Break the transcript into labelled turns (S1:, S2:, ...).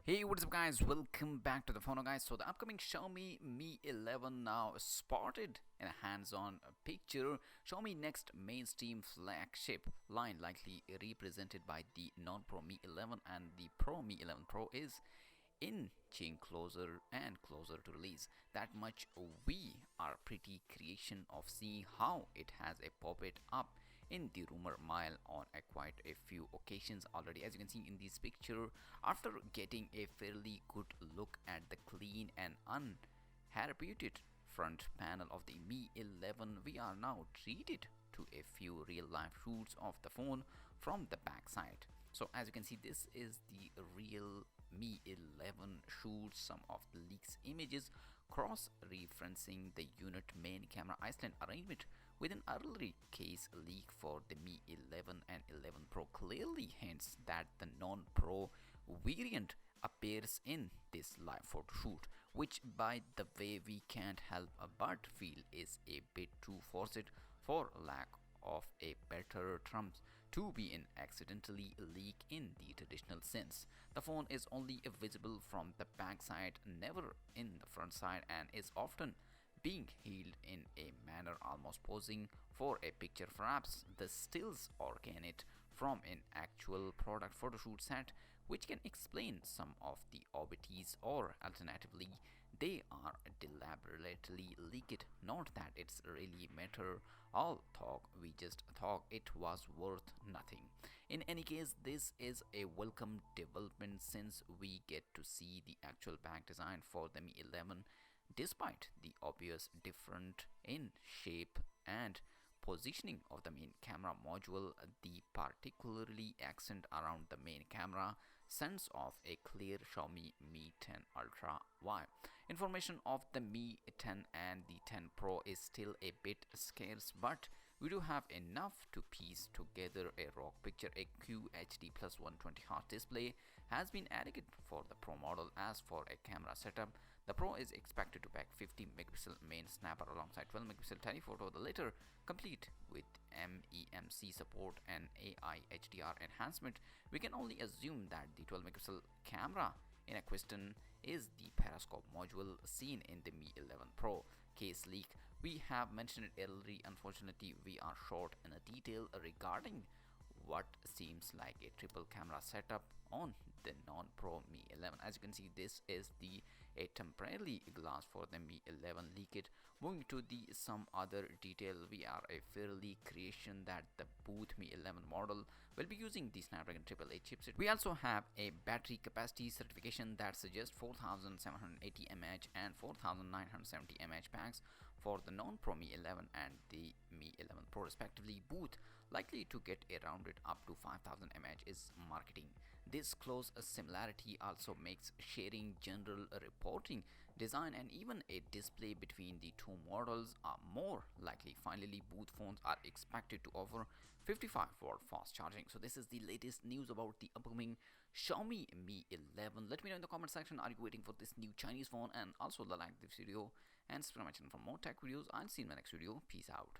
S1: Hey, what's up, guys? Welcome back to the phone, guys. So the upcoming Xiaomi Mi 11 now spotted in a hands-on picture. Xiaomi next mainstream flagship line, likely represented by the non-Pro Mi 11 and the Pro Mi 11 Pro, is inching closer and closer to release. That much we are pretty creation of seeing how it has a popped up in the rumor mile on quite a few occasions already, as you can see in this picture. After getting a fairly good look at the clean and unherputed front panel of the Mi 11, we are now treated to a few real life shoots of the phone from the backside. So as you can see, this is the real Mi 11 shoots. Some of the leaks images cross-referencing the unit main camera Iceland arrangement with an early case leak for the Mi 11 and 11 Pro clearly hints that the non-Pro variant appears in this live photo shoot, which by the way we can't help but feel is a bit too forced, for lack of a better terms, to be an accidentally leak in the traditional sense. The phone is only visible from the back side, never in the front side, and is often being held in a manner almost posing for a picture. Perhaps the stills or can it from an actual product photoshoot set, which can explain some of the oddities, or alternatively they are deliberately leaked, not that it's really matter all talk, we just thought it was worth nothing. In any case, this is a welcome development since we get to see the actual back design for the Mi 11. Despite the obvious difference in shape and positioning of the main camera module, the particularly accent around the main camera sends off a clear Xiaomi Mi 10 Ultra vibe. Information of the Mi 10 and the 10 Pro is still a bit scarce, but we do have enough to piece together a raw picture. A QHD plus 120Hz display has been adequate for the Pro model. As for a camera setup, the Pro is expected to pack 50 megapixel main snapper alongside 12 megapixel telephoto, the latter complete with MEMC support and AI HDR enhancement. We can only assume that the 12 megapixel camera in question is the periscope module seen in the Mi 11 Pro case leak. We have mentioned it earlier. Unfortunately, we are short in a detail regarding what seems like a triple camera setup on the non-Pro Mi 11. As you can see, this is the a temporarily glass for the Mi 11 leaked. Moving to the some other detail, we are a fairly creation that the both Mi 11 model will be using the Snapdragon 888 chipset. We also have a battery capacity certification that suggests 4780 mAh and 4970 mAh packs for the non-Pro Mi 11 and the Mi 11 Pro respectively, both likely to get a rounded up to 5000 mAh is marketing. This close similarity also makes sharing general reporting, design and even a display between the two models are more likely. Finally, both phones are expected to offer 55-watt fast charging. So this is the latest news about the upcoming Xiaomi Mi 11. Let me know in the comment section, are you waiting for this new Chinese phone? And also like this video and subscribe my channel for more tech videos. I'll see you in my next video. Peace out.